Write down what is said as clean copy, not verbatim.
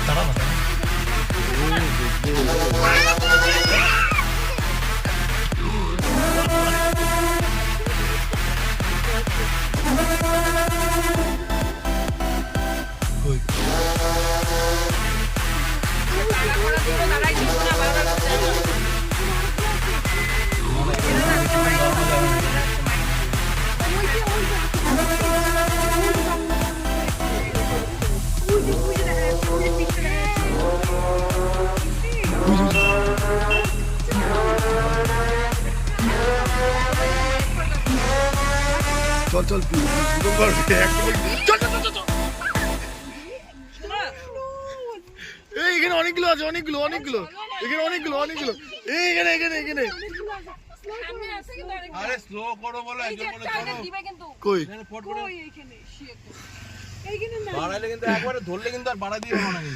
দাঁড়া না চল চল এখানে অনেকগুলো আছে অনেকগুলো এখানে অনেকগুলো এইখানে আরে স্লো করো বলো একদম বলে করো কই ফট করে বাড়াইলে কিন্তু একবারে ধরলে কিন্তু আর বাড়া দিয়ে হবে না।